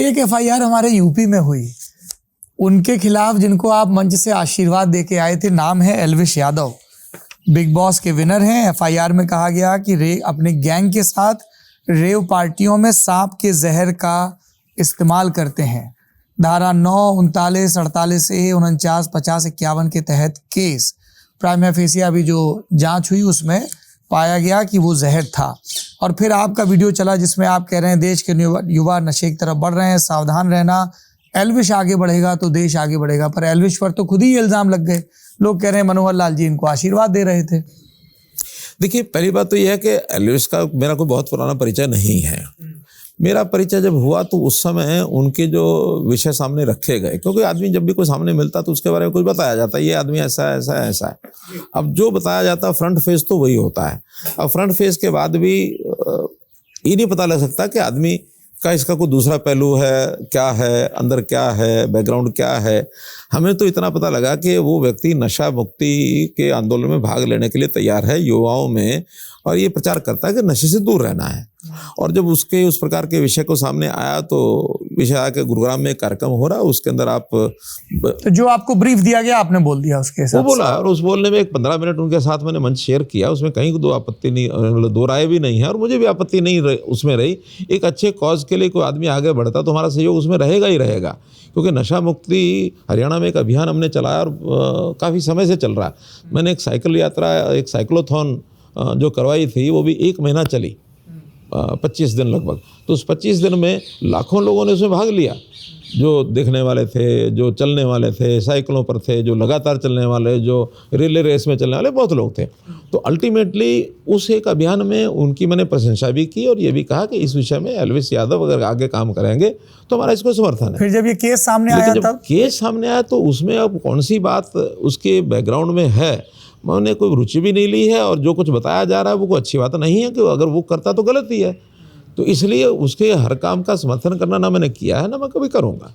एक एफआईआर हमारे यूपी में हुई, उनके खिलाफ जिनको आप मंच से आशीर्वाद देके आए थे, नाम है एल्विश यादव, बिग बॉस के विनर हैं। एफआईआर में कहा गया कि अपने गैंग के साथ रेव पार्टियों में सांप के जहर का इस्तेमाल करते हैं। धारा 9, 39, 48 ए, 49, 50, 51 के तहत केस प्राइमा फेसिया अभी जो जांच हुई उसमें पाया गया कि वो जहर था। और फिर आपका वीडियो चला जिसमें आप कह रहे हैं देश के युवा नशे की तरफ बढ़ रहे हैं, सावधान रहना, एल्विश आगे बढ़ेगा तो देश आगे बढ़ेगा। पर एल्विश पर तो खुद ही इल्जाम लग गए, लोग कह रहे हैं मनोहर लाल जी इनको आशीर्वाद दे रहे थे। देखिए, पहली बात तो यह है कि एल्विश का मेरा कोई बहुत पुराना परिचय नहीं है। मेरा परिचय जब हुआ तो उस समय उनके जो विषय सामने रखे गए, क्योंकि आदमी जब भी कोई सामने मिलता तो उसके बारे में कुछ बताया जाता है, ये आदमी ऐसा है ऐसा है ऐसा है। अब जो बताया जाता है फ्रंट फेस तो वही होता है। अब फ्रंट फेस के बाद भी ये नहीं पता लग सकता कि आदमी का इसका कोई दूसरा पहलू है, क्या है, अंदर क्या है, बैकग्राउंड क्या है। हमें तो इतना पता लगा कि वो व्यक्ति नशा मुक्ति के आंदोलन में भाग लेने के लिए तैयार है युवाओं में, और ये प्रचार करता है कि नशे से दूर रहना है। और जब उस प्रकार के विषय को सामने आया तो विषय आया कि गुरुग्राम में एक कार्यक्रम हो रहा है, उसके अंदर आप तो जो आपको ब्रीफ दिया गया आपने बोल दिया उसके हिसाब से। वो बोला, और उस बोलने में एक 15 मिनट उनके साथ मैंने मंच शेयर किया, उसमें कहीं दो आपत्ति नहीं, मतलब दो राय भी नहीं है, और मुझे भी आपत्ति नहीं उसमें रही। एक अच्छे कॉज के लिए कोई आदमी आगे बढ़ता तो हमारा सहयोग उसमें रहेगा ही रहेगा, क्योंकि नशा मुक्ति हरियाणा में एक अभियान हमने चलाया और काफ़ी समय से चल रहा है। मैंने एक साइकिल यात्रा, एक साइक्लोथॉन जो करवाई थी, वो भी 1 महीना चली, 25 दिन लगभग। तो उस 25 दिन में लाखों लोगों ने उसमें भाग लिया, जो देखने वाले थे, जो चलने वाले थे, साइकिलों पर थे, जो लगातार चलने वाले, जो रिले रेस में चलने वाले, बहुत लोग थे। तो अल्टीमेटली उस एक अभियान में उनकी मैंने प्रशंसा भी की और ये भी कहा कि इस विषय में एल्विश यादव अगर आगे काम करेंगे तो हमारा इसको समर्थन है। फिर जब ये केस सामने आया, जब केस सामने आया तो उसमें अब कौन सी बात उसके बैकग्राउंड में है, मैंने कोई रुचि भी नहीं ली है, और जो कुछ बताया जा रहा है वो कोई अच्छी बात नहीं है, कि अगर वो करता तो गलत ही है। तो इसलिए उसके हर काम का समर्थन करना ना मैंने किया है, ना मैं कभी करूँगा।